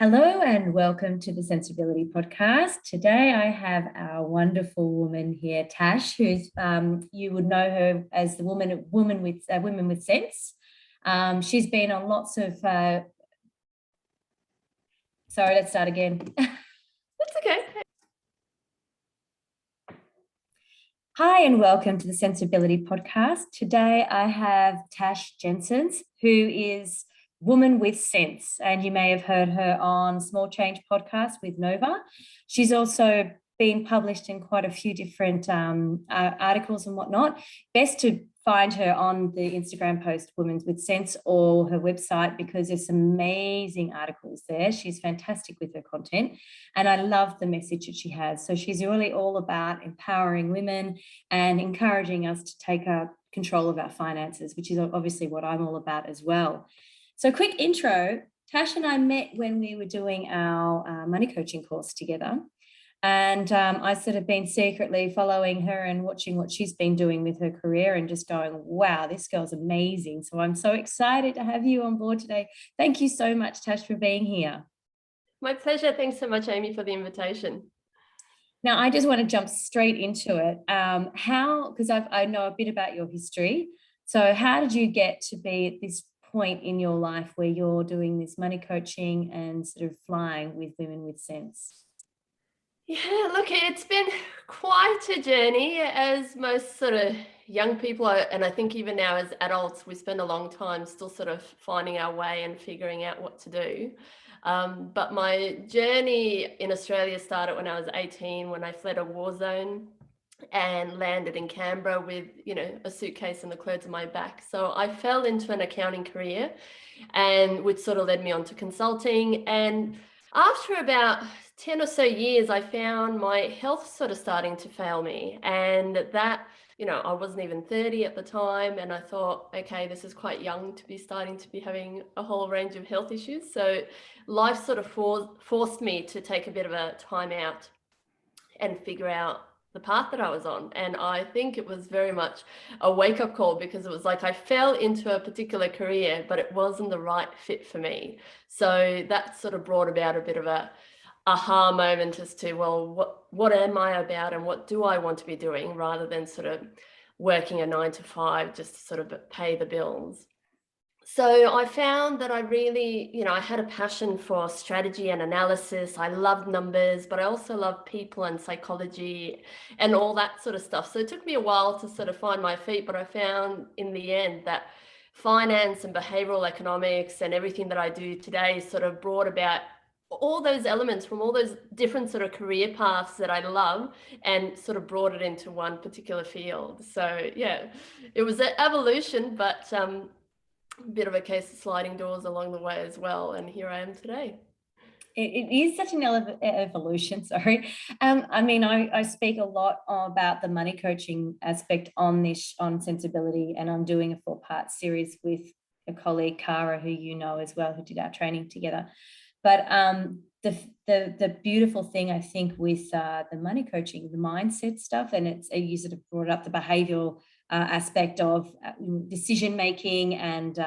Hello and welcome to the Sensibility Podcast. Today I have our wonderful woman here, Tash, who's you would know her as the woman Women with Sense. She's been on lots of. Sorry, let's start again. That's okay. Hi and welcome to the Sensibility Podcast. Today I have Tash Janssens, who is Woman with Sense, and you may have heard her on Small Change podcast with Nova. She's also been published in quite a few different articles and whatnot. Best to find her on the Instagram post Women with Sense or her website, because there's some amazing articles there. She's fantastic with her content and I love the message that she has. So she's really all about empowering women and encouraging us to take control of our finances, which is obviously what I'm all about as well. So quick intro, Tash and I met when we were doing our money coaching course together. And I sort of been secretly following her and watching what she's been doing with her career and just going, wow, this girl's amazing. So I'm so excited to have you on board today. Thank you so much, Tash, for being here. My pleasure. Thanks so much, Amy, for the invitation. Now, I just want to jump straight into it. Because I know a bit about your history. So how did you get to be at this point in your life where you're doing this money coaching and sort of flying with Women with Sense? Yeah, look, it's been quite a journey, as most sort of young people are, and I think even now as adults, we spend a long time still sort of finding our way and figuring out what to do. But my journey in Australia started when I was 18, when I fled a war zone and landed in Canberra with, a suitcase and the clothes on my back. So I fell into an accounting career, and which sort of led me on to consulting. And after about 10 or so years, I found my health sort of starting to fail me. And that, I wasn't even 30 at the time. And I thought, okay, this is quite young to be starting to be having a whole range of health issues. So life sort of forced me to take a bit of a time out and figure out the path that I was on. And I think it was very much a wake-up call, because it was like I fell into a particular career, but it wasn't the right fit for me. So that sort of brought about a bit of a aha moment as to, well, what am I about and what do I want to be doing, rather than sort of working a 9 to 5 just to sort of pay the bills. So I found that I really, I had a passion for strategy and analysis. I loved numbers, but I also loved people and psychology and all that sort of stuff. So it took me a while to sort of find my feet, but I found in the end that finance and behavioral economics and everything that I do today sort of brought about all those elements from all those different sort of career paths that I love, and sort of brought it into one particular field. So yeah, it was an evolution, but bit of a case of sliding doors along the way as well, and here I am today. It is such an evolution. Sorry. I speak a lot about the money coaching aspect on Sensibility, and I'm doing a 4-part series with a colleague, Cara, who you know as well, who did our training together. But the beautiful thing, I think, with the money coaching, the mindset stuff, and you sort of brought up the behavioural aspect of decision making and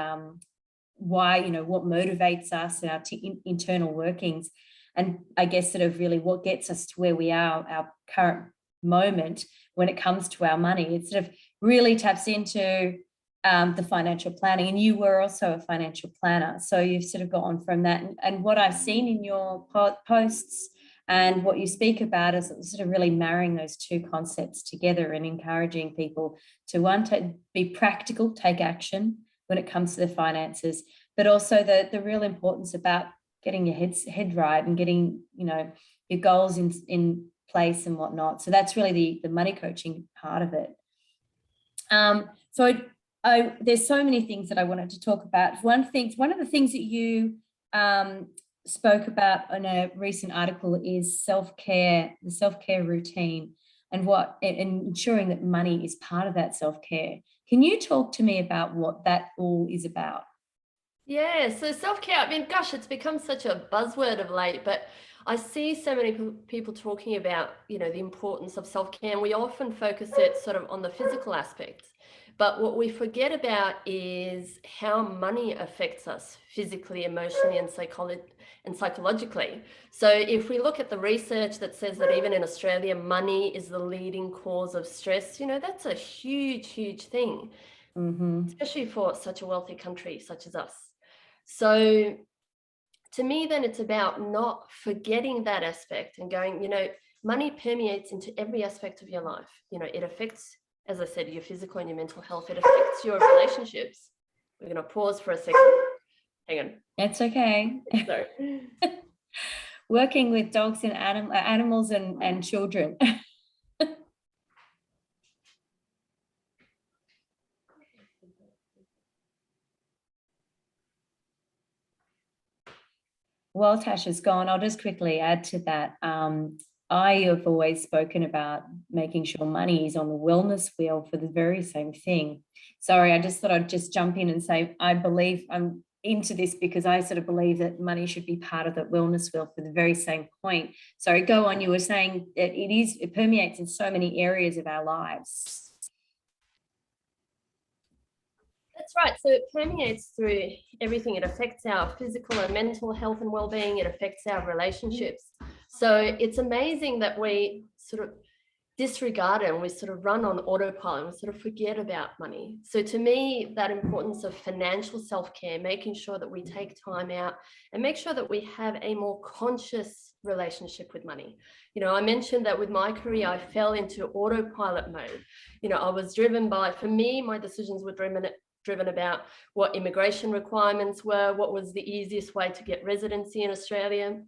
why, what motivates us and our internal workings, and I guess sort of really what gets us to where we are, our current moment when it comes to our money. It sort of really taps into the financial planning, and you were also a financial planner, so you've sort of gone from that, and what I've seen in your posts and what you speak about is sort of really marrying those two concepts together and encouraging people to be practical, take action when it comes to the finances, but also the real importance about getting your head right and getting, your goals in place and whatnot. So that's really the money coaching part of it. So there's so many things that I wanted to talk about. One of the things that you spoke about in a recent article is self-care, the self-care routine, and ensuring that money is part of that self-care. Can you talk to me about what that all is about? Yeah, so self-care, gosh, it's become such a buzzword of late, but I see so many people talking about, the importance of self-care, and we often focus it sort of on the physical aspects. But what we forget about is how money affects us physically, emotionally, and psychologically. So if we look at the research that says that even in Australia, money is the leading cause of stress, that's a huge, huge thing, especially for such a wealthy country such as us. So to me, then it's about not forgetting that aspect and going, money permeates into every aspect of your life. It affects, as I said, your physical and your mental health. It affects your relationships. We're going to pause for a second. Hang on. That's okay. Sorry. Working with dogs and animals and children. While Tash is gone, I'll just quickly add to that. I have always spoken about making sure money is on the wellness wheel for the very same thing. Sorry, I just thought I'd just jump in and say, I believe I'm into this because I sort of believe that money should be part of that wellness wheel for the very same point. Sorry, go on. You were saying that it permeates in so many areas of our lives. That's right. So it permeates through everything. It affects our physical and mental health and well-being. It affects our relationships. So it's amazing that we sort of disregard it and we sort of run on autopilot and we sort of forget about money. So to me, that importance of financial self-care, making sure that we take time out and make sure that we have a more conscious relationship with money. I mentioned that with my career, I fell into autopilot mode. I was driven by, for me, my decisions were driven about what immigration requirements were, what was the easiest way to get residency in Australia.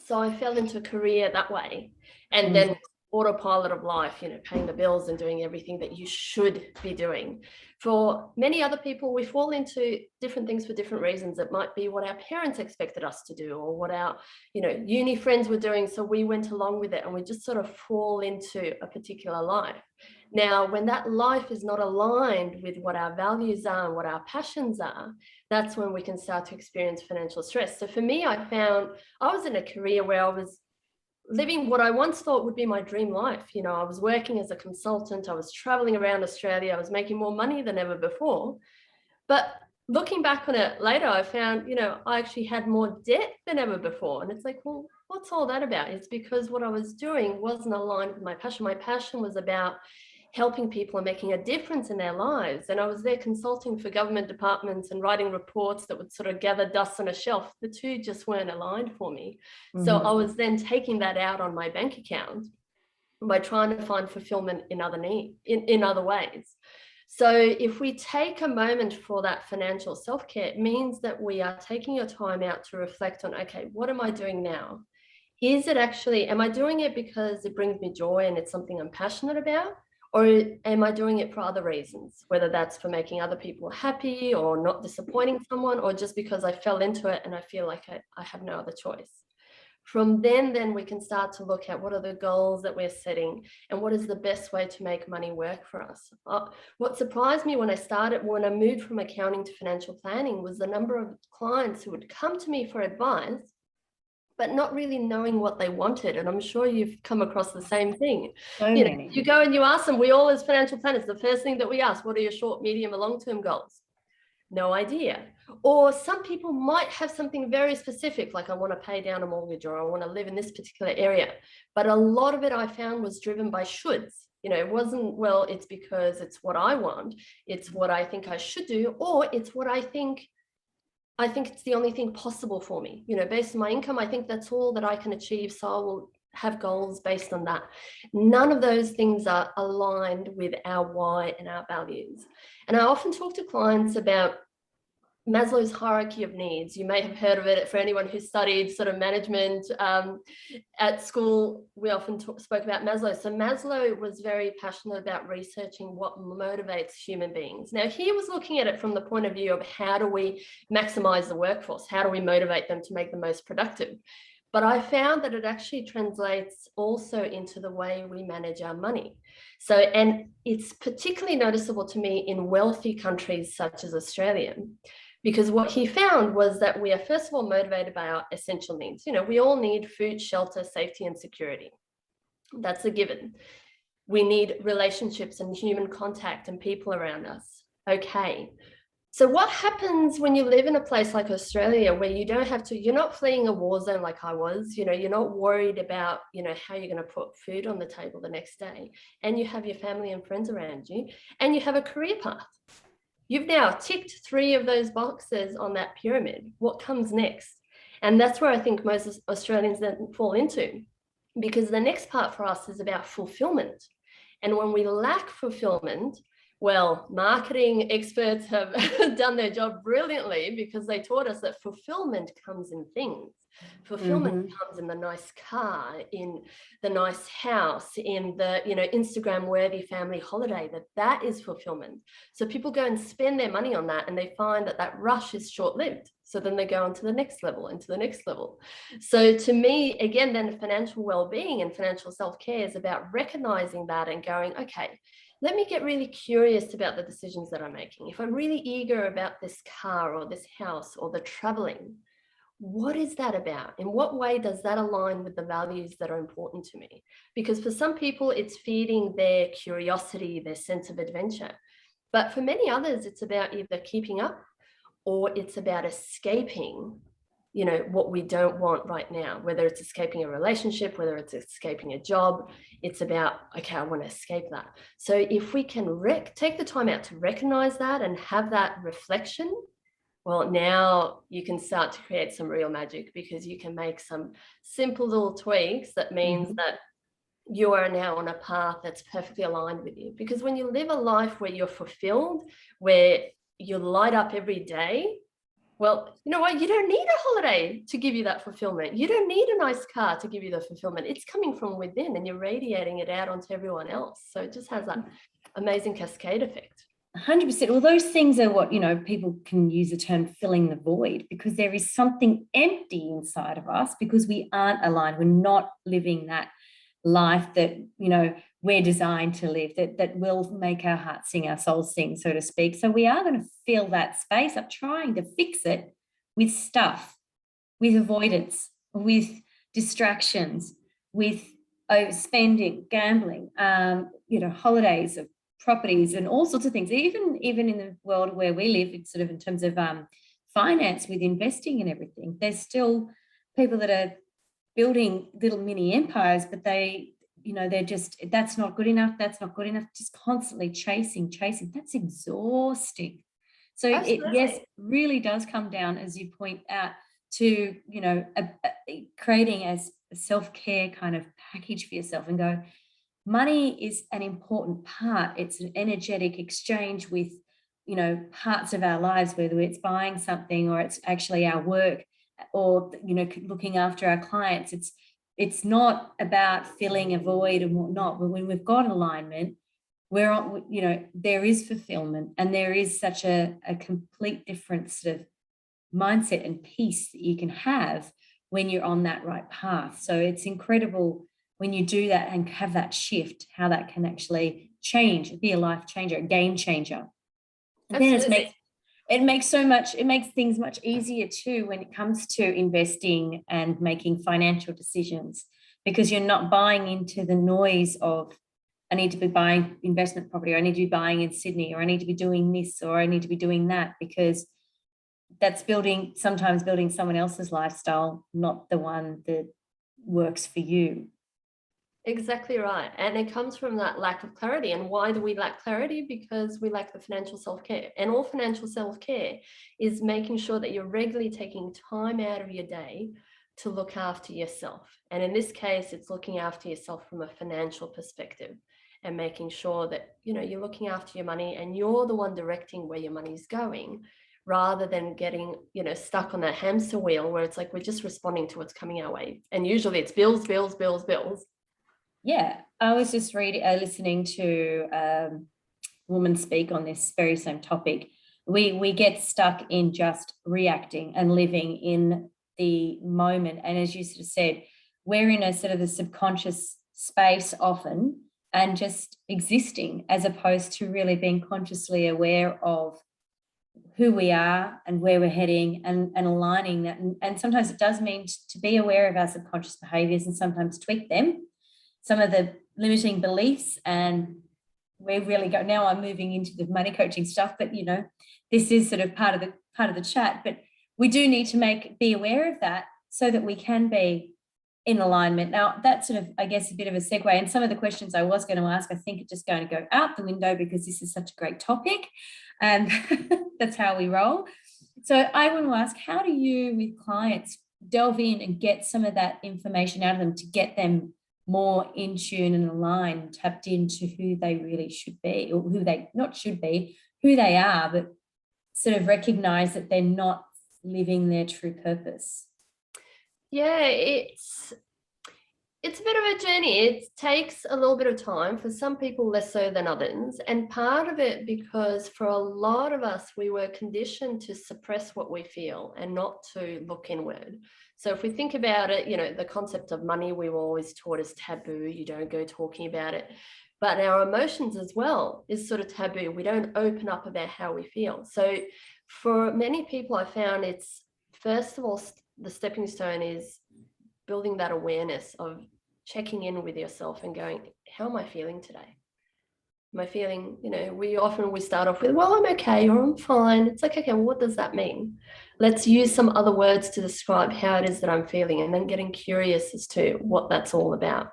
So I fell into a career that way. And then autopilot of life, paying the bills and doing everything that you should be doing. For many other people, we fall into different things for different reasons. It might be what our parents expected us to do or what our, uni friends were doing. So we went along with it and we just sort of fall into a particular life. Now, when that life is not aligned with what our values are and what our passions are, that's when we can start to experience financial stress. So for me, I found I was in a career where I was living what I once thought would be my dream life. I was working as a consultant, I was traveling around Australia, I was making more money than ever before. But looking back on it later, I found, I actually had more debt than ever before. And it's like, well, what's all that about? It's because what I was doing wasn't aligned with my passion. My passion was about helping people and making a difference in their lives. And I was there consulting for government departments and writing reports that would sort of gather dust on a shelf. The two just weren't aligned for me. So I was then taking that out on my bank account by trying to find fulfillment in other ways. So if we take a moment for that financial self-care, it means that we are taking your time out to reflect on, okay, what am I doing now? Am I doing it because it brings me joy and it's something I'm passionate about? Or am I doing it for other reasons, whether that's for making other people happy or not disappointing someone, or just because I fell into it and I feel like I have no other choice? From then we can start to look at what are the goals that we're setting and what is the best way to make money work for us. What surprised me when I moved from accounting to financial planning was the number of clients who would come to me for advice but not really knowing what they wanted. And I'm sure you've come across the same thing. You go and you ask them, we all as financial planners, the first thing that we ask, what are your short, medium, and long-term goals? No idea. Or some people might have something very specific, like I want to pay down a mortgage or I want to live in this particular area. But a lot of it I found was driven by shoulds. It wasn't, well, it's because it's what I want. It's what I think I should do, or it's what I think it's the only thing possible for me. Based on my income, I think that's all that I can achieve. So I will have goals based on that. None of those things are aligned with our why and our values. And I often talk to clients about Maslow's hierarchy of needs. You may have heard of it. For anyone who studied sort of management at school, we often spoke about Maslow. So Maslow was very passionate about researching what motivates human beings. Now, he was looking at it from the point of view of how do we maximize the workforce? How do we motivate them to make the most productive? But I found that it actually translates also into the way we manage our money. So, and it's particularly noticeable to me in wealthy countries such as Australia. Because what he found was that we are, first of all, motivated by our essential needs. We all need food, shelter, safety, and security. That's a given. We need relationships and human contact and people around us. Okay. So what happens when you live in a place like Australia where you don't have to, you're not fleeing a war zone like I was, you're not worried about, how you're going to put food on the table the next day, and you have your family and friends around you, and you have a career path. You've now ticked 3 of those boxes on that pyramid. What comes next? And that's where I think most Australians then fall into, because the next part for us is about fulfillment. And when we lack fulfillment, well, marketing experts have done their job brilliantly, because they taught us that fulfillment comes in things. Fulfillment comes in the nice car, in the nice house, in the Instagram worthy family holiday. That is fulfillment. So people go and spend their money on that, and they find that rush is short-lived. So then they go on to the next level, into the next level. So to me, again, then financial well-being and financial self-care is about recognizing that and going, okay, let me get really curious about the decisions that I'm making. If I'm really eager about this car or this house or the traveling, what is that about? In what way does that align with the values that are important to me? Because for some people, it's feeding their curiosity, their sense of adventure. But for many others, it's about either keeping up, or it's about escaping, what we don't want right now, whether it's escaping a relationship, whether it's escaping a job. It's about, okay, I want to escape that. So if we can take the time out to recognize that and have that reflection, well, now you can start to create some real magic, because you can make some simple little tweaks that means that you are now on a path that's perfectly aligned with you. Because when you live a life where you're fulfilled, where you light up every day, well, you know what? You don't need a holiday to give you that fulfillment. You don't need a nice car to give you the fulfillment. It's coming from within, and you're radiating it out onto everyone else. So it just has that amazing cascade effect. 100%. Well, those things are what, people can use the term filling the void, because there is something empty inside of us because we aren't aligned. We're not living that life that, we're designed to live, that will make our heart sing, our soul sing, so to speak. So we are going to fill that space up, trying to fix it with stuff, with avoidance, with distractions, with overspending, gambling, holidays, of properties, and all sorts of things. Even in the world where we live, it's sort of in terms of finance, with investing and everything, there's still people that are building little mini empires, but they're just, that's not good enough, just constantly chasing. That's exhausting. So it really does come down, as you point out, to creating as a self-care kind of package for yourself, and go, money is an important part. It's an energetic exchange with parts of our lives, whether it's buying something or it's actually our work, or looking after our clients. It's not about filling a void and whatnot, but when we've got alignment, we're on, there is fulfillment, and there is such a complete different sort of mindset and peace that you can have when you're on that right path. So it's incredible when you do that and have that shift, how that can actually be a life changer, a game changer. And then it makes things much easier too when it comes to investing and making financial decisions, because you're not buying into the noise of, I need to be buying investment property, or I need to be buying in Sydney, or I need to be doing this, or I need to be doing that, because that's sometimes building someone else's lifestyle, not the one that works for you. Exactly right. And it comes from that lack of clarity. And why do we lack clarity? Because we lack the financial self-care. And all financial self-care is making sure that you're regularly taking time out of your day to look after yourself. And in this case, it's looking after yourself from a financial perspective, and making sure that, you're looking after your money, and you're the one directing where your money's going, rather than getting, stuck on that hamster wheel where it's like we're just responding to what's coming our way. And usually it's bills, bills, bills, bills. Yeah, I was just listening to a woman speak on this very same topic. We get stuck in just reacting and living in the moment. And as you sort of said, we're in a sort of the subconscious space often, and just existing, as opposed to really being consciously aware of who we are and where we're heading, and aligning that. And sometimes it does mean to be aware of our subconscious behaviors and sometimes tweak them, some of the limiting beliefs. And we really go, now I'm moving into the money coaching stuff, but this is sort of part of the chat, but we do need to be aware of that so that we can be in alignment. Now, that's sort of, I guess, a bit of a segue. And some of the questions I was going to ask, I think are just going to go out the window because this is such a great topic. And that's how we roll. So I want to ask, how do you, with clients, delve in and get some of that information out of them to get them more in tune and aligned, tapped into who they really should be, or who they not should be, who they are, but sort of recognize that they're not living their true purpose? Yeah, it's a bit of a journey. It takes a little bit of time, for some people less so than others. And part of it because for a lot of us, we were conditioned to suppress what we feel and not to look inward. So if we think about it, the concept of money, we were always taught as taboo. You don't go talking about it. But our emotions as well is sort of taboo. We don't open up about how we feel. So for many people, I found it's, first of all, the stepping stone is building that awareness of checking in with yourself and going, how am I feeling today? Am I feeling, we start off with, well, I'm okay, or I'm fine. It's like, okay, well, what does that mean? Let's use some other words to describe how it is that I'm feeling, and then getting curious as to what that's all about.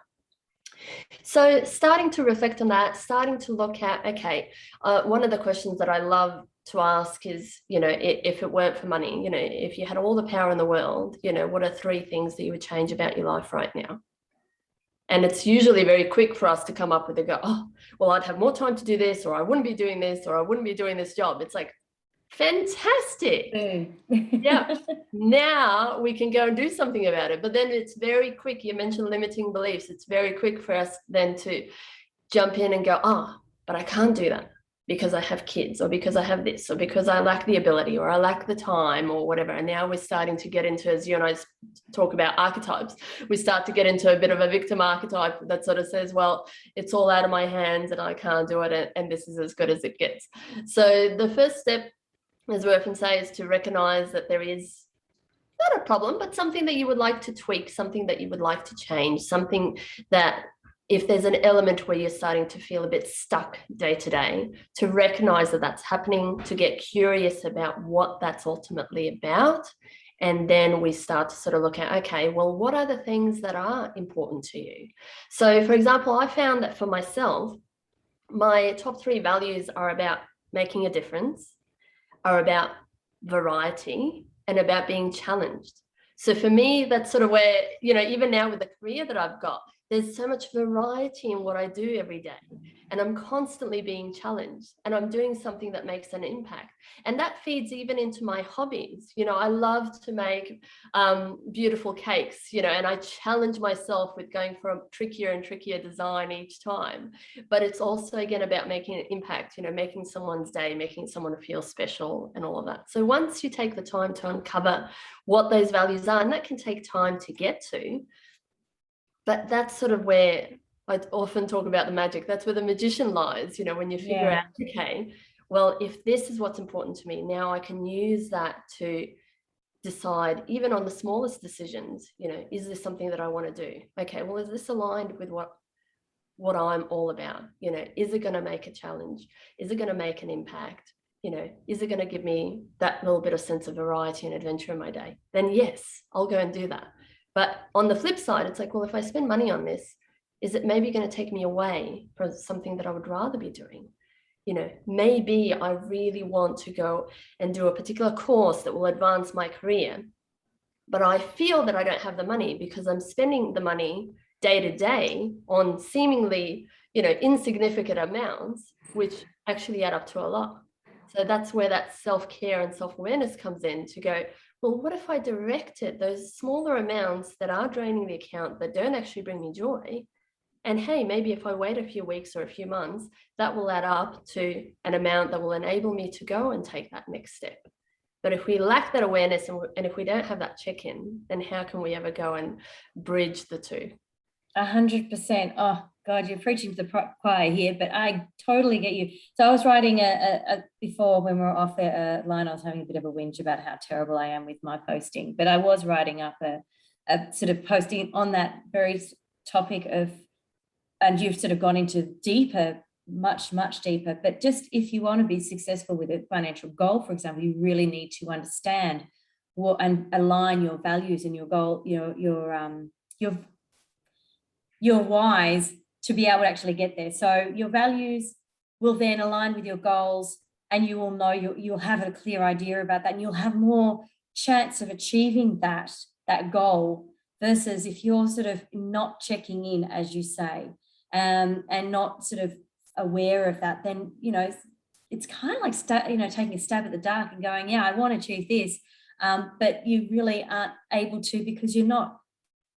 So starting to reflect on that, starting to look at, okay, one of the questions that I love to ask is, if it weren't for money, if you had all the power in the world, what are 3 things that you would change about your life right now? And it's usually very quick for us to come up with go, oh, well, I'd have more time to do this, or I wouldn't be doing this, or I wouldn't be doing this job. It's like, fantastic. Yeah. Now we can go and do something about it. But then it's very quick. You mentioned limiting beliefs. It's very quick for us then to jump in and go, oh, but I can't do that because I have kids, or because I have this, or because I lack the ability, or I lack the time, or whatever. And now we're starting to get into, as you and I talk about archetypes, we start to get into a bit of a victim archetype that sort of says, well, it's all out of my hands and I can't do it, and this is as good as it gets. So the first step, as we often say, is to recognize that there is not a problem, but something that you would like to tweak, something that you would like to change, something that, if there's an element where you're starting to feel a bit stuck day to day, to recognize that that's happening, to get curious about what that's ultimately about. And then we start to sort of look at, okay, well, what are the things that are important to you? So for example, I found that for myself, my top 3 values are about making a difference, are about variety, and about being challenged. So for me, that's sort of where, even now with the career that I've got, there's so much variety in what I do every day. And I'm constantly being challenged, and I'm doing something that makes an impact. And that feeds even into my hobbies. I love to make beautiful cakes, and I challenge myself with going for a trickier and trickier design each time. But it's also, again, about making an impact, making someone's day, making someone feel special, and all of that. So once you take the time to uncover what those values are, and that can take time to get to, but that's sort of where I often talk about the magic. That's where the magician lies, when you figure out, okay, well, if this is what's important to me, now I can use that to decide, even on the smallest decisions, is this something that I want to do? Okay, well, is this aligned with what I'm all about? Is it going to make a challenge? Is it going to make an impact? Is it going to give me that little bit of sense of variety and adventure in my day? Then yes, I'll go and do that. But on the flip side, it's like, well, if I spend money on this, is it maybe going to take me away from something that I would rather be doing? Maybe I really want to go and do a particular course that will advance my career, but I feel that I don't have the money because I'm spending the money day to day on seemingly, insignificant amounts, which actually add up to a lot. So that's where that self-care and self-awareness comes in, to go, well, what if I directed those smaller amounts that are draining the account, that don't actually bring me joy? And hey, maybe if I wait a few weeks or a few months, that will add up to an amount that will enable me to go and take that next step. But if we lack that awareness, and if we don't have that check-in, then how can we ever go and bridge the two? 100%. Oh, God, you're preaching to the choir here, but I totally get you. So I was writing before when we were off the line, I was having a bit of a whinge about how terrible I am with my posting, but I was writing up a sort of posting on that very topic of, and you've sort of gone into deeper, much deeper, but just if you want to be successful with a financial goal, for example, you really need to understand what and align your values and your goal, your whys to be able to actually get there. So your values will then align with your goals, and you will know, you'll have a clear idea about that, and you'll have more chance of achieving that goal, versus if you're sort of not checking in, as you say, and not sort of aware of that, then, it's kind of like, taking a stab at the dark and going, yeah, I want to achieve this. But you really aren't able to, because you're not,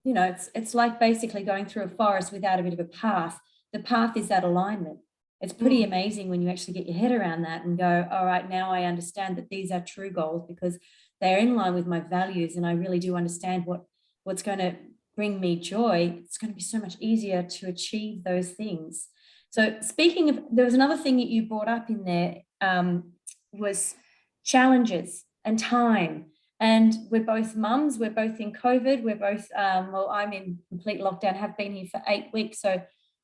it's like basically going through a forest without a bit of a path. The path is that alignment. It's pretty amazing when you actually get your head around that and go, all right, now I understand that these are true goals because they're in line with my values, and I really do understand what's going to bring me joy. It's going to be so much easier to achieve those things. So speaking of, there was another thing that you brought up in there, was challenges and time. And we're both mums, we're both in COVID, we're both, I'm in complete lockdown, have been here for 8 weeks. So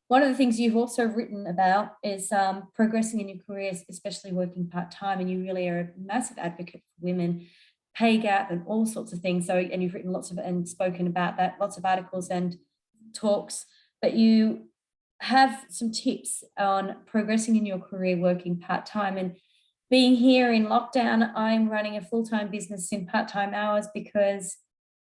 one of the things you've also written about is progressing in your careers, especially working part-time, and you really are a massive advocate for women, pay gap and all sorts of things. So, and you've written lots of and spoken about that, lots of articles and talks, but you have some tips on progressing in your career working part-time. And being here in lockdown, I'm running a full-time business in part-time hours because,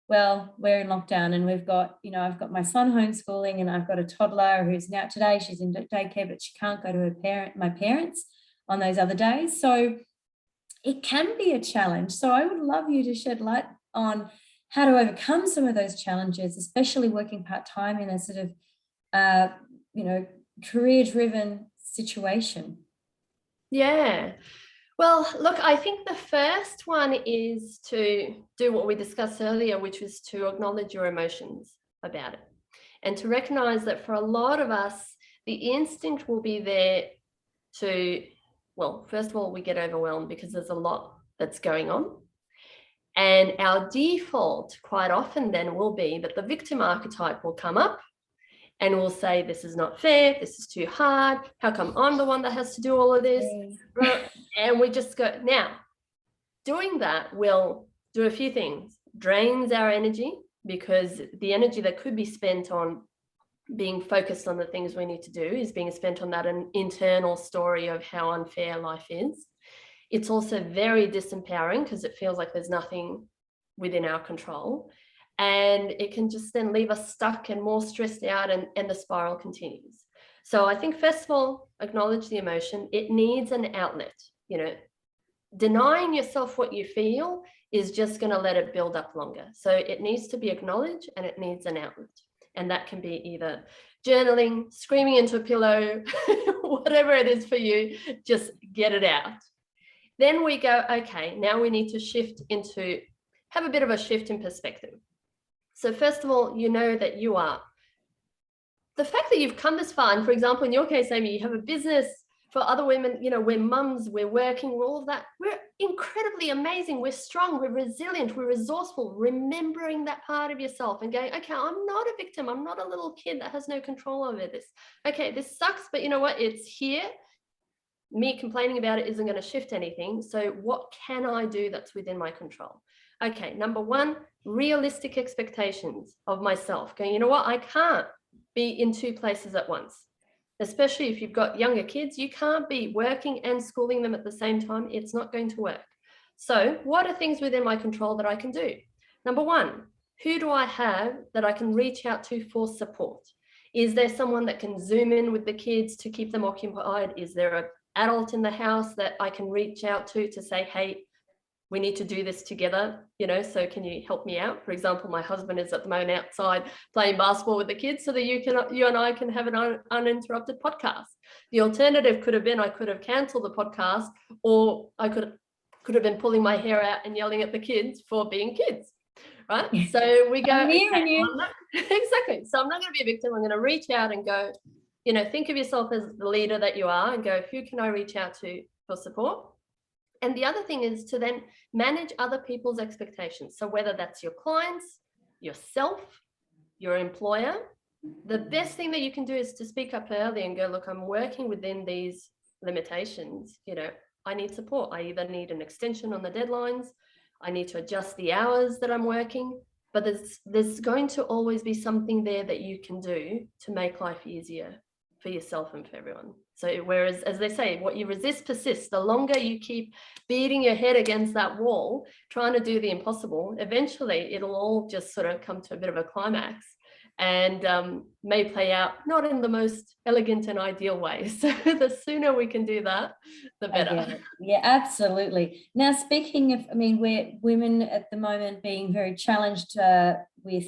well, we're in lockdown, and we've got, I've got my son homeschooling, and I've got a toddler who's now, today she's in daycare, but she can't go to my parents on those other days. So it can be a challenge. So I would love you to shed light on how to overcome some of those challenges, especially working part-time in a sort of, career-driven situation. Yeah. Well, look, I think the first one is to do what we discussed earlier, which was to acknowledge your emotions about it, and to recognize that for a lot of us, the instinct will be there to, well, first of all, we get overwhelmed because there's a lot that's going on. And our default quite often then will be that the victim archetype will come up, and we'll say, this is not fair, this is too hard, how come I'm the one that has to do all of this? And we just go, now, doing that will do a few things. Drains our energy, because the energy that could be spent on being focused on the things we need to do is being spent on that internal story of how unfair life is. It's also very disempowering because it feels like there's nothing within our control. And it can just then leave us stuck and more stressed out, and the spiral continues. So I think, first of all, acknowledge the emotion. It needs an outlet. Denying yourself what you feel is just going to let it build up longer. So it needs to be acknowledged, and it needs an outlet. And that can be either journaling, screaming into a pillow, whatever it is for you, just get it out. Then we go, okay, now we need to have a bit of a shift in perspective. So first of all, that you are, the fact that you've come this far, and for example, in your case, Amy, you have a business. For other women, we're mums, we're working, we're all of that. We're incredibly amazing. We're strong, we're resilient, we're resourceful. Remembering that part of yourself and going, okay, I'm not a victim. I'm not a little kid that has no control over this. Okay, this sucks, but you know what? It's here. Me complaining about it isn't going to shift anything. So what can I do that's within my control? Okay, number one, realistic expectations of myself. Going, you know what? I can't be in two places at once. Especially if you've got younger kids, you can't be working and schooling them at the same time. It's not going to work. So what are things within my control that I can do? Number one, who do I have that I can reach out to for support? Is there someone that can Zoom in with the kids to keep them occupied? Is there an adult in the house that I can reach out to say, hey, we need to do this together, so can you help me out? For example, my husband is at the moment outside playing basketball with the kids so that you and I can have an uninterrupted podcast. The alternative could have been I could have cancelled the podcast, or I could have been pulling my hair out and yelling at the kids for being kids, right? So we go, exactly. So I'm not going to be a victim. I'm going to reach out and go, think of yourself as the leader that you are and go, who can I reach out to for support? And the other thing is to then manage other people's expectations. So whether that's your clients, yourself, your employer, the best thing that you can do is to speak up early and go, look, I'm working within these limitations. I need support. I either need an extension on the deadlines, I need to adjust the hours that I'm working, but there's going to always be something there that you can do to make life easier for yourself and for everyone. So whereas, as they say, what you resist persists, the longer you keep beating your head against that wall, trying to do the impossible, eventually it'll all just sort of come to a bit of a climax and may play out not in the most elegant and ideal way. So the sooner we can do that, the better. Yeah, absolutely. Now, speaking of, we're women at the moment being very challenged with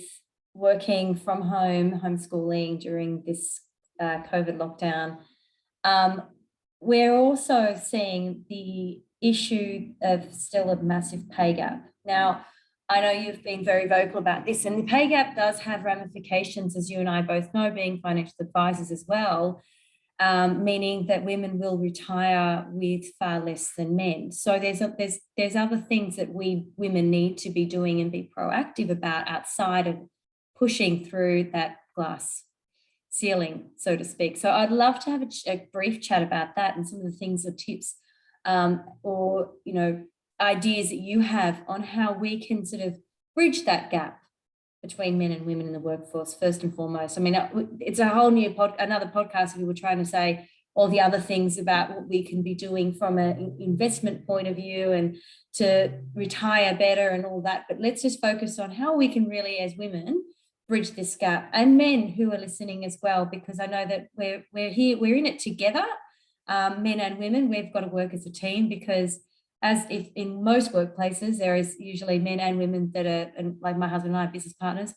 working from home, homeschooling during this COVID lockdown. We're also seeing the issue of still a massive pay gap. Now, I know you've been very vocal about this, and the pay gap does have ramifications, as you and I both know, being financial advisors as well, meaning that women will retire with far less than men. So there's other things that we women need to be doing and be proactive about outside of pushing through that glass ceiling, so to speak. So I'd love to have a brief chat about that and some of the things or tips or ideas that you have on how we can sort of bridge that gap between men and women in the workforce, first and foremost. It's a whole new another podcast if we were trying to say all the other things about what we can be doing from an investment point of view and to retire better and all that. But let's just focus on how we can really, as women, bridge this gap, and men who are listening as well, because I know that we're here, we're in it together, men and women. We've got to work as a team, because as if in most workplaces, there is usually men and women that are, and like my husband and I, business partners,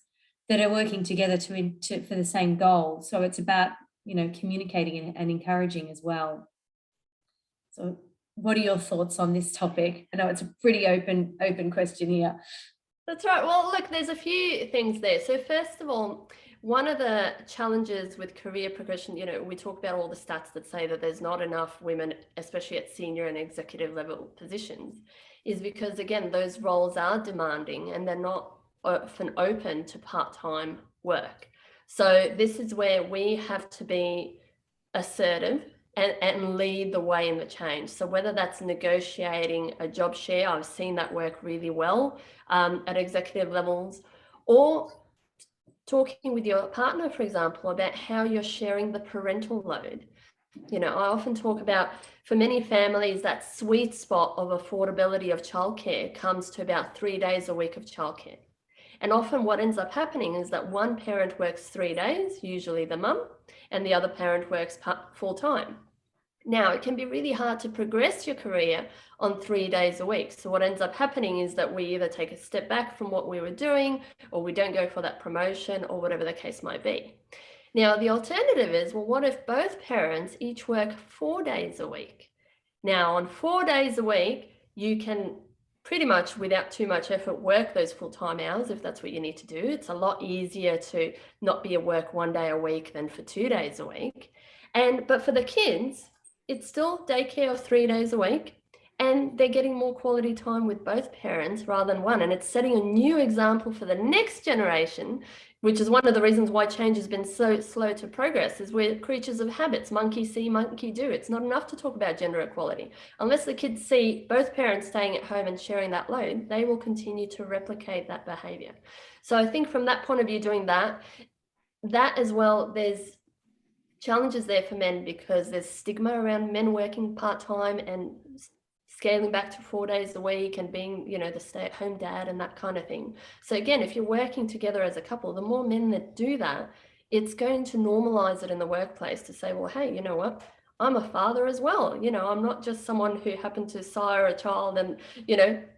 that are working together for the same goal. So it's about, communicating and encouraging as well. So what are your thoughts on this topic? I know it's a pretty open question here. That's right. Well, look, there's a few things there. So first of all, one of the challenges with career progression, we talk about all the stats that say that there's not enough women, especially at senior and executive level positions, is because, again, those roles are demanding and they're not often open to part-time work. So this is where we have to be assertive and lead the way in the change. So whether that's negotiating a job share, I've seen that work really well at executive levels, or talking with your partner, for example, about how you're sharing the parental load. I often talk about, for many families, that sweet spot of affordability of childcare comes to about 3 days a week of childcare. And often what ends up happening is that one parent works 3 days, usually the mum, and the other parent works full time. Now, it can be really hard to progress your career on 3 days a week. So what ends up happening is that we either take a step back from what we were doing, or we don't go for that promotion, or whatever the case might be. Now, the alternative is, well, what if both parents each work 4 days a week? Now, on 4 days a week, you can pretty much, without too much effort, work those full-time hours if that's what you need to do. It's a lot easier to not be at work 1 day a week than for 2 days a week. But for the kids, it's still daycare of 3 days a week, and they're getting more quality time with both parents rather than one. And it's setting a new example for the next generation, which is one of the reasons why change has been so slow to progress, is we're creatures of habits. Monkey see, monkey do. It's not enough to talk about gender equality. Unless the kids see both parents staying at home and sharing that load, they will continue to replicate that behavior. So I think from that point of view, doing that as well, there's challenges there for men, because there's stigma around men working part-time and scaling back to 4 days a week and being, the stay-at-home dad and that kind of thing. So again, if you're working together as a couple, the more men that do that, it's going to normalize it in the workplace to say, well, hey, you know what? I'm a father as well. I'm not just someone who happened to sire a child and,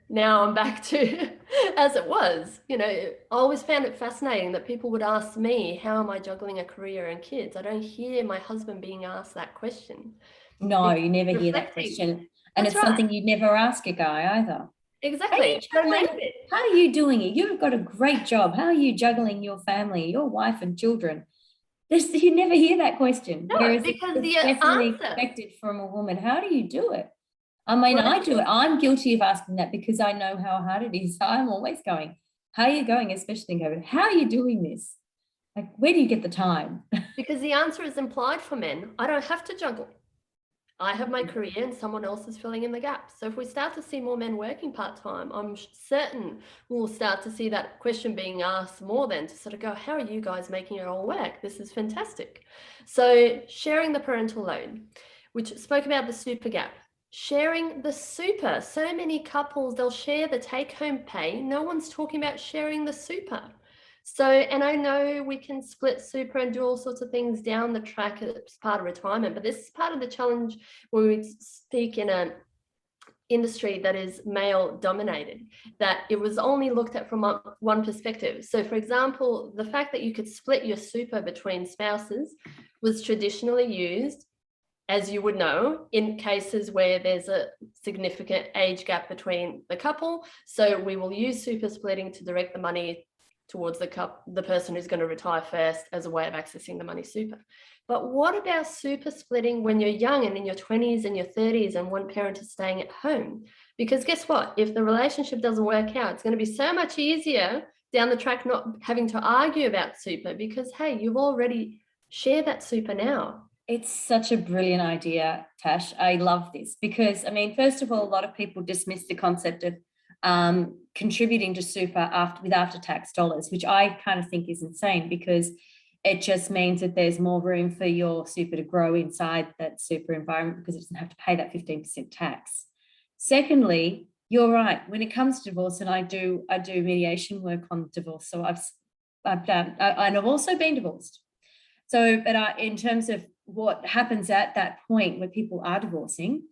now I'm back to as it was. I always found it fascinating that people would ask me, how am I juggling a career and kids? I don't hear my husband being asked that question. No, you never hear that question. And it's something you'd never ask a guy either. Exactly. How are you doing it? You've got a great job. How are you juggling your family, your wife and children? You never hear that question. No, Whereas because it's the definitely answer, expected from a woman. How do you do it? I mean, well, I do it. I'm guilty of asking that because I know how hard it is. I'm always going, how are you going, especially in COVID? How are you doing this? Like, where do you get the time? because the answer is implied for men. I don't have to juggle. I have my career and someone else is filling in the gaps. So if we start to see more men working part-time, I'm certain we'll start to see that question being asked more then, to sort of go, how are you guys making it all work? This is fantastic. So sharing the parental load, which spoke about the super gap. Sharing the super. So many couples, they'll share the take-home pay. No one's talking about sharing the super. So, and I know we can split super and do all sorts of things down the track as part of retirement, but this is part of the challenge when we speak in an industry that is male dominated, that it was only looked at from one perspective. So for example, the fact that you could split your super between spouses was traditionally used, as you would know, in cases where there's a significant age gap between the couple. So we will use super splitting to direct the money towards the person who's going to retire first as a way of accessing the money super. But what about super splitting when you're young and in your 20s and your 30s and one parent is staying at home? Because guess what? If the relationship doesn't work out, it's going to be so much easier down the track not having to argue about super because, hey, you've already shared that super now. It's such a brilliant idea, Tash. I love this because, I mean, first of all, a lot of people dismiss the concept of contributing to super with after-tax dollars, which I kind of think is insane because it just means that there's more room for your super to grow inside that super environment because it doesn't have to pay that 15% tax. Secondly, you're right. When it comes to divorce, and I do mediation work on divorce, so I've done, and I've also been divorced. So, but in terms of what happens at that point where people are divorcing,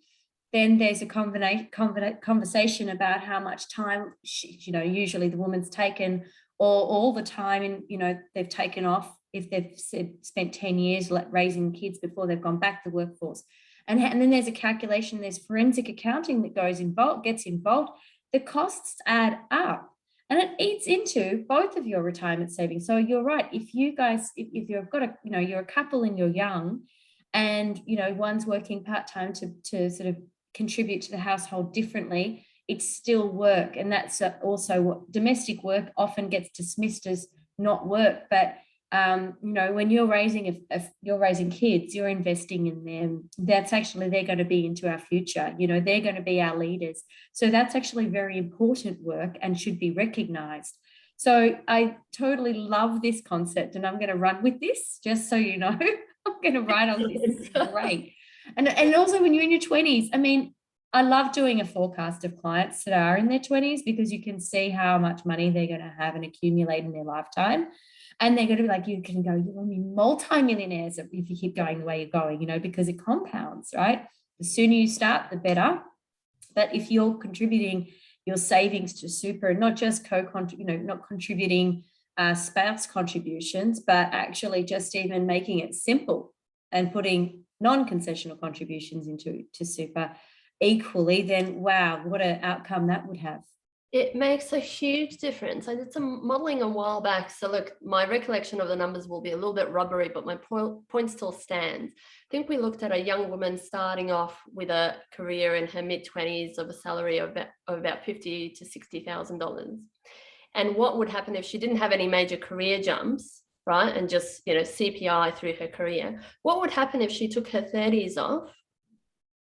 then there's a conversation about how much time, usually the woman's taken, or all the time, and they've taken off if they've spent 10 years raising kids before they've gone back to the workforce. And then there's a calculation, there's forensic accounting that gets involved. The costs add up. And it eats into both of your retirement savings. So you're right. If you guys, if you've got you're a couple and you're young, and one's working part-time to sort of contribute to the household differently, it's still work. And that's also what domestic work often gets dismissed as not work. But when you're raising kids, you're investing in them. That's actually, they're going to be into our future. They're going to be our leaders. So that's actually very important work and should be recognized. So I totally love this concept, and I'm going to run with this, just so you know. I'm going to write on this. This is great. And also when you're in your 20s, I mean, I love doing a forecast of clients that are in their 20s because you can see how much money they're going to have and accumulate in their lifetime. And they're going to be like, you can go, you will be multi-millionaires if you keep going the way you're going, because it compounds, right? The sooner you start, the better. But if you're contributing your savings to super, not just not contributing spouse contributions, but actually just even making it simple and putting non-concessional contributions into super equally, then wow, what an outcome that would have. It makes a huge difference. I did some modeling a while back. So look, my recollection of the numbers will be a little bit rubbery, but my point still stands. I think we looked at a young woman starting off with a career in her mid-20s of a salary of about $50,000 to $60,000. And what would happen if she didn't have any major career jumps, right? And just, CPI through her career. What would happen if she took her 30s off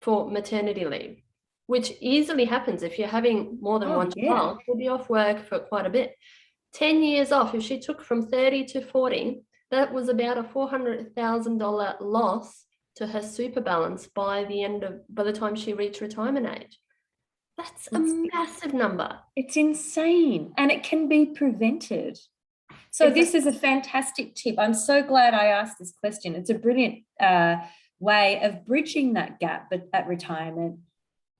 for maternity leave? Which easily happens if you're having more than one child. You'll be off work for quite a bit. 10 years off, if she took from 30 to 40, that was about a $400,000 loss to her super balance by the time she reached retirement age. That's a massive number. It's insane, and it can be prevented. So this is a fantastic tip. I'm so glad I asked this question. It's a brilliant way of bridging that gap at retirement.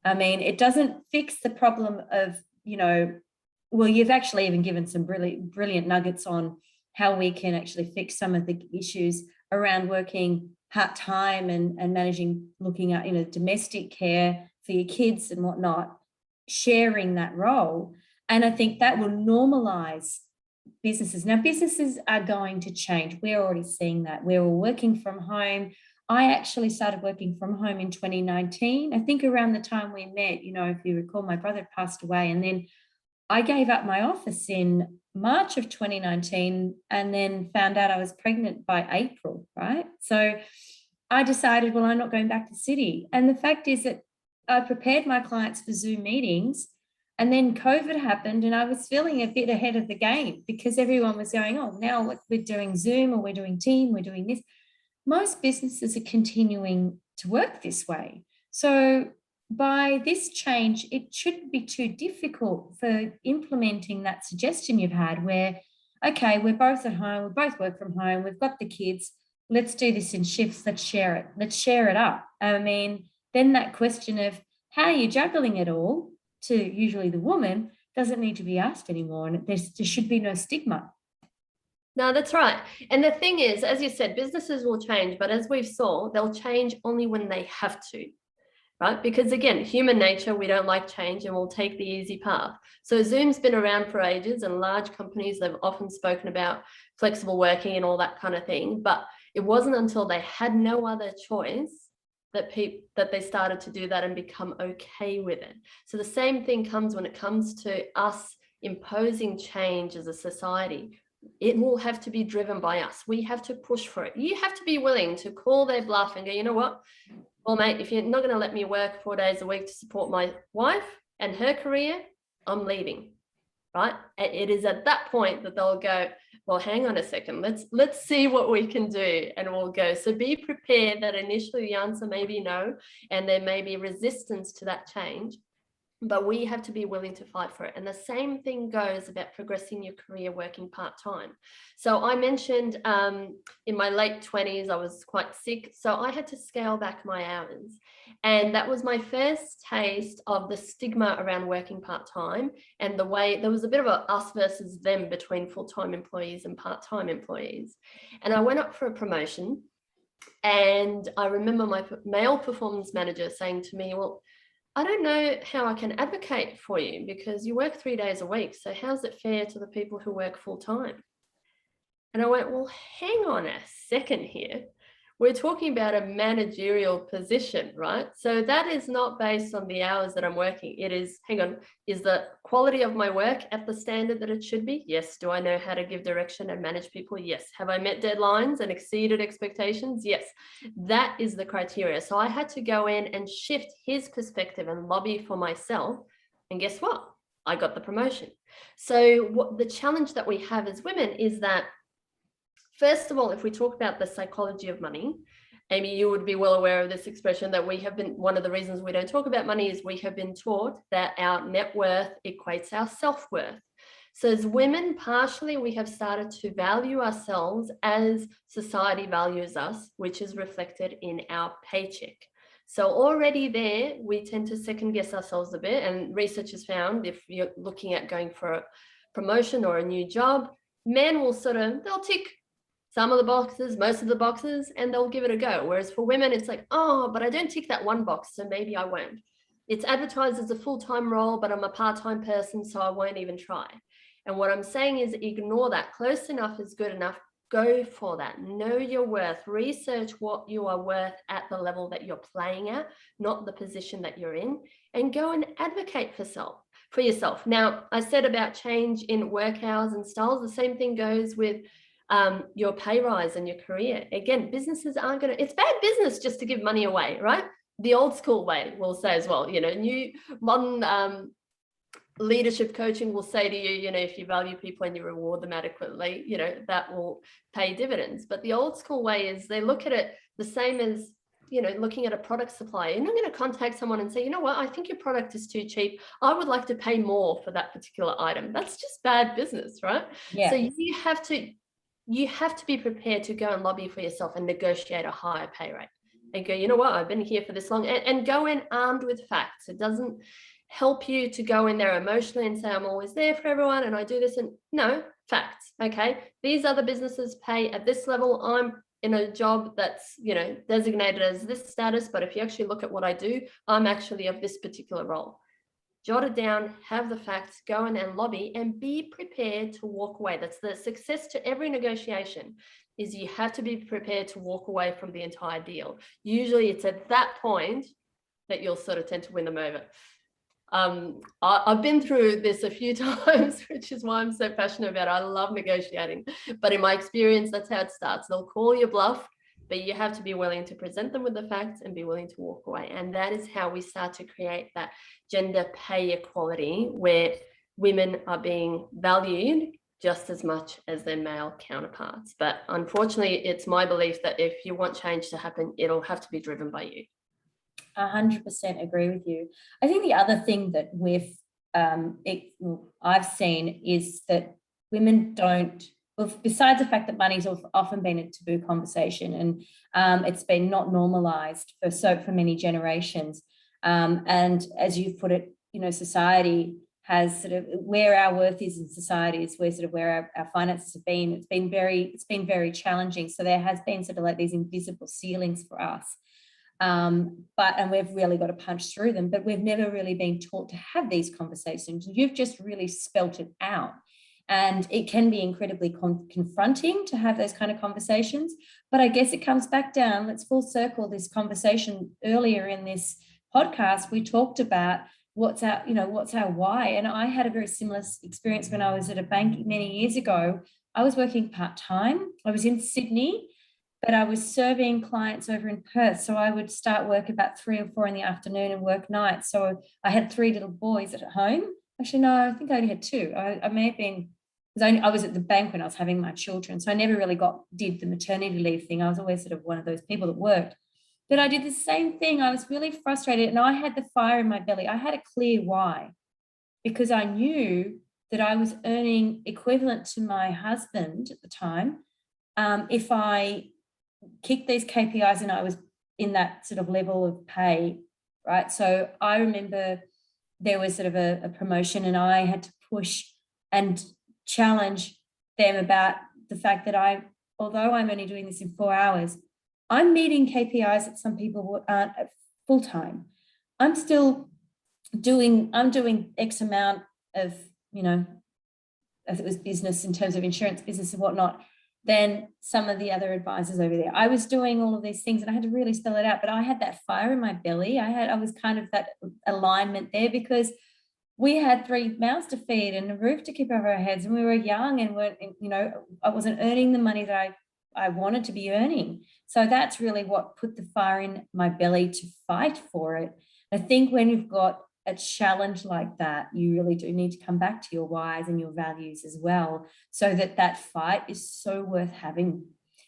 I mean, it doesn't fix the problem of, you've actually even given some brilliant nuggets on how we can actually fix some of the issues around working part-time and managing, looking at, domestic care for your kids and whatnot, sharing that role. And I think that will normalize businesses. Now, businesses are going to change. We're already seeing that. We're all working from home. I actually started working from home in 2019. I think around the time we met, if you recall, my brother passed away. And then I gave up my office in March of 2019 and then found out I was pregnant by April, right? So I decided, well, I'm not going back to the city. And the fact is that I prepared my clients for Zoom meetings, and then COVID happened and I was feeling a bit ahead of the game because everyone was going, oh, now we're doing Zoom or we're doing Team, we're doing this. Most businesses are continuing to work this way. So by this change, it shouldn't be too difficult for implementing that suggestion you've had where, okay, we're both at home, we both work from home, we've got the kids, let's do this in shifts, let's share it up. I mean, then that question of how are you juggling it all to usually the woman doesn't need to be asked anymore. And there should be no stigma. No, that's right. And the thing is, as you said, businesses will change, but as we've saw, they'll change only when they have to, right? Because again, human nature, we don't like change and we'll take the easy path. So Zoom's been around for ages, and large companies, they've often spoken about flexible working and all that kind of thing. But it wasn't until they had no other choice that they started to do that and become okay with it. So the same thing comes when it comes to us imposing change as a society. It will have to be driven by us. We have to push for it. You have to be willing to call their bluff and go, you know what? Well, mate, if you're not going to let me work 4 days a week to support my wife and her career, I'm leaving, right? It is at that point that they'll go, well, hang on a second, let's see what we can do, and we'll go. So be prepared that initially the answer may be no, and there may be resistance to that change, but we have to be willing to fight for it. And the same thing goes about progressing your career working part-time. So I mentioned in my late 20s, I was quite sick. So I had to scale back my hours. And that was my first taste of the stigma around working part-time, and the way there was a bit of a us versus them between full-time employees and part-time employees. And I went up for a promotion, and I remember my male performance manager saying to me, well, I don't know how I can advocate for you because you work 3 days a week. So how's it fair to the people who work full time? And I went, well, hang on a second here. We're talking about a managerial position, right? So that is not based on the hours that I'm working. It is, hang on, is the quality of my work at the standard that it should be? Yes. Do I know how to give direction and manage people? Yes. Have I met deadlines and exceeded expectations? Yes. That is the criteria. So I had to go in and shift his perspective and lobby for myself. And guess what? I got the promotion. So what the challenge that we have as women is that, first of all, if we talk about the psychology of money, Amy, you would be well aware of this expression that we have been, one of the reasons we don't talk about money is we have been taught that our net worth equates our self-worth. So as women, partially, we have started to value ourselves as society values us, which is reflected in our paycheck. So already there, we tend to second guess ourselves a bit. And research has found if you're looking at going for a promotion or a new job, men will they'll tick some of the boxes, most of the boxes, and they'll give it a go. Whereas for women, it's like, oh, but I don't tick that one box, so maybe I won't. It's advertised as a full-time role, but I'm a part-time person, so I won't even try. And what I'm saying is ignore that. Close enough is good enough. Go for that. Know your worth. Research what you are worth at the level that you're playing at, not the position that you're in, and go and advocate for yourself. Now, I said about change in work hours and styles. The same thing goes with your pay rise and your career. Again, businesses aren't going to, it's bad business just to give money away, right? The old school way will say as well, new modern leadership coaching will say to you, if you value people and you reward them adequately, that will pay dividends. But the old school way is they look at it the same as, looking at a product supplier. You're not going to contact someone and say, you know what, I think your product is too cheap. I would like to pay more for that particular item. That's just bad business, right? Yeah. So you have to be prepared to go and lobby for yourself and negotiate a higher pay rate and go, you know what, I've been here for this long, and go in armed with facts. It doesn't help you to go in there emotionally and say, I'm always there for everyone and I do this. And no, facts. Okay. These other businesses pay at this level. I'm in a job that's, designated as this status. But if you actually look at what I do, I'm actually of this particular role. jot it down, have the facts, go in and lobby, and be prepared to walk away. That's the success to every negotiation, is you have to be prepared to walk away from the entire deal. Usually it's at that point that you'll sort of tend to win them over. I've been through this a few times, which is why I'm so passionate about it. I love negotiating, but in my experience, that's how it starts. They'll call your bluff, but you have to be willing to present them with the facts and be willing to walk away. And that is how we start to create that gender pay equality, where women are being valued just as much as their male counterparts. But unfortunately, it's my belief that if you want change to happen, it'll have to be driven by you. 100% agree with you. I think the other thing that I've seen is that women don't, well, besides the fact that money's often been a taboo conversation, and it's been not normalized for many generations. And as you've put it, society has sort of, where our worth is in society is where sort of where our finances have been. It's been very challenging. So there has been sort of like these invisible ceilings for us. And we've really got to punch through them, but we've never really been taught to have these conversations. You've just really spelt it out, and it can be incredibly confronting to have those kind of conversations. But I guess it comes back down, let's full circle this conversation. Earlier in this podcast, we talked about what's our why. And I had a very similar experience when I was at a bank many years ago. I was working part-time. I was in Sydney, but I was serving clients over in Perth. So I would start work about 3 or 4 in the afternoon and work nights. So I had 3 little boys at home. Actually, no, I think I only had 2. I may have been, because I was at the bank when I was having my children. So I never really did the maternity leave thing. I was always sort of one of those people that worked. But I did the same thing. I was really frustrated, and I had the fire in my belly. I had a clear why, because I knew that I was earning equivalent to my husband at the time. If I kicked these KPIs and I was in that sort of level of pay, right? So I remember there was sort of a promotion, and I had to push and challenge them about the fact that although I'm only doing this in 4 hours, I'm meeting KPIs that some people aren't at full time. I'm doing X amount of, if it was business in terms of insurance business and whatnot, than some of the other advisors over there. I was doing all of these things, and I had to really spell it out, but I had that fire in my belly. I was kind of that alignment there, because we had 3 mouths to feed and a roof to keep over our heads, and we were young and I wasn't earning the money that I wanted to be earning. So that's really what put the fire in my belly to fight for it. I think when you've got a challenge like that, you really do need to come back to your whys and your values as well, so that fight is so worth having.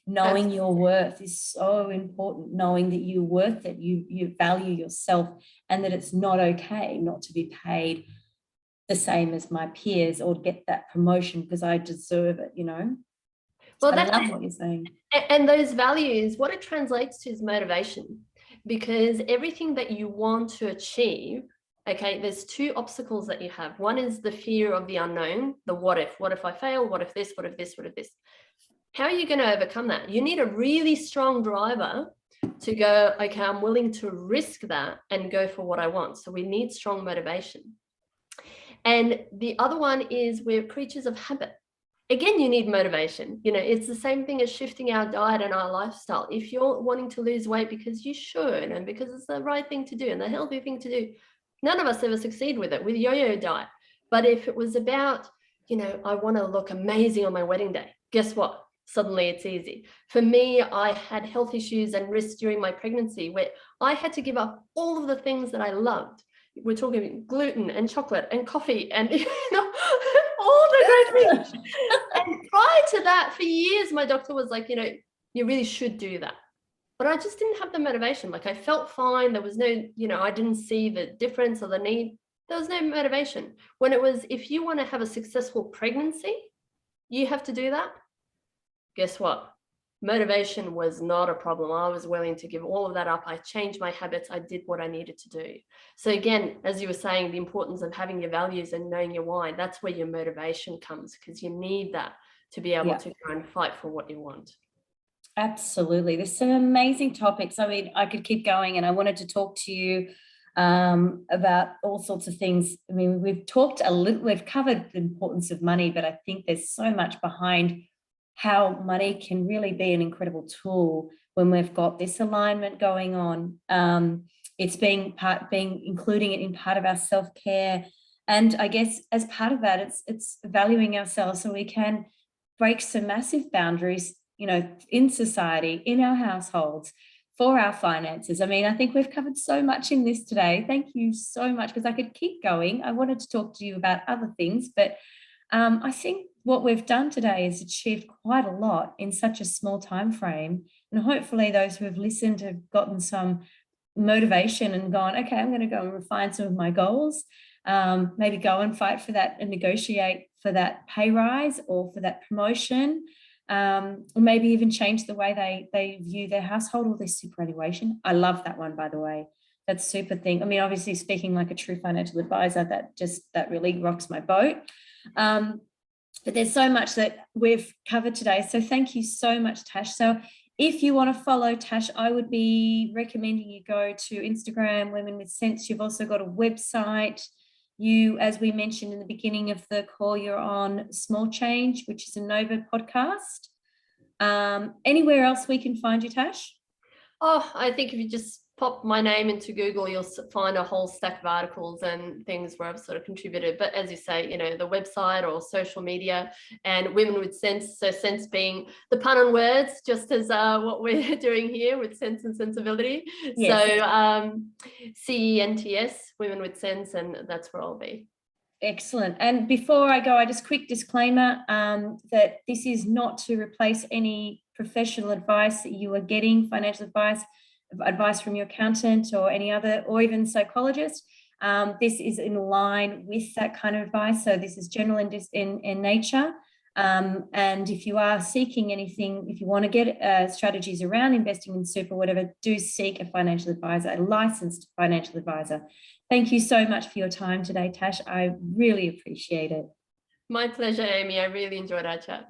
Knowing your worth is so important, knowing that you're worth it, you value yourself, and that it's not okay not to be paid the same as my peers or get that promotion because I deserve it, Well, I love what you're saying. And those values, what it translates to is motivation, because everything that you want to achieve, okay, there's 2 obstacles that you have. One is the fear of the unknown, the what if I fail, what if this, what if this, what if this. How are you going to overcome that? You need a really strong driver to go, okay, I'm willing to risk that and go for what I want. So we need strong motivation. And the other one is we're creatures of habit. Again, you need motivation. It's the same thing as shifting our diet and our lifestyle. If you're wanting to lose weight because you should and because it's the right thing to do and the healthy thing to do, none of us ever succeed with it, with yo-yo diet. But if it was about, I want to look amazing on my wedding day, guess what? Suddenly it's easy. For me, I had health issues and risks during my pregnancy where I had to give up all of the things that I loved. We're talking gluten and chocolate and coffee and all the great things. And prior to that, for years, my doctor was like, you really should do that. But I just didn't have the motivation. Like I felt fine. There was no, I didn't see the difference or the need. There was no motivation. When it was, if you want to have a successful pregnancy, you have to do that. Guess what? Motivation was not a problem. I was willing to give all of that up. I changed my habits. I did what I needed to do. So again, as you were saying, the importance of having your values and knowing your why, that's where your motivation comes, because you need that to be able to go and fight for what you want. Absolutely. There's some amazing topics. I mean, I could keep going, and I wanted to talk to you about all sorts of things. I mean, we've talked a little, we've covered the importance of money, but I think there's so much behind how money can really be an incredible tool when we've got this alignment going on. It's being including it in part of our self-care. And I guess as part of that, it's valuing ourselves so we can break some massive boundaries, in society, in our households, for our finances. I mean, I think we've covered so much in this today. Thank you so much, because I could keep going. I wanted to talk to you about other things, but I think what we've done today is achieved quite a lot in such a small time frame. And hopefully those who have listened have gotten some motivation and gone, okay, I'm going to go and refine some of my goals, maybe go and fight for that and negotiate for that pay rise or for that promotion, or maybe even change the way they view their household or their superannuation. I love that one, by the way. That's super thing. I mean, obviously speaking like a true financial advisor, that really rocks my boat. But there's so much that we've covered today. So thank you so much, Tash. So if you want to follow Tash, I would be recommending you go to Instagram, Women with Sense. You've also got a website. You, as we mentioned in the beginning of the call, you're on Small Change, which is a Nova podcast. Anywhere else we can find you, Tash? Oh, I think if you just pop my name into Google, you'll find a whole stack of articles and things where I've sort of contributed. But as you say, the website or social media, and Women with Sense. So sense being the pun on words, just as what we're doing here with sense and sensibility. Yes. So CENTS, Women with Sense, and that's where I'll be. Excellent. And before I go, just quick disclaimer that this is not to replace any professional advice that you are getting, financial advice from your accountant or any other, or even psychologist. This is in line with that kind of advice. So this is general in nature. And if you are seeking anything, if you want to get strategies around investing in super, whatever, do seek a financial advisor, a licensed financial advisor. Thank you so much for your time today, Tash. I really appreciate it. My pleasure, Amy. I really enjoyed our chat.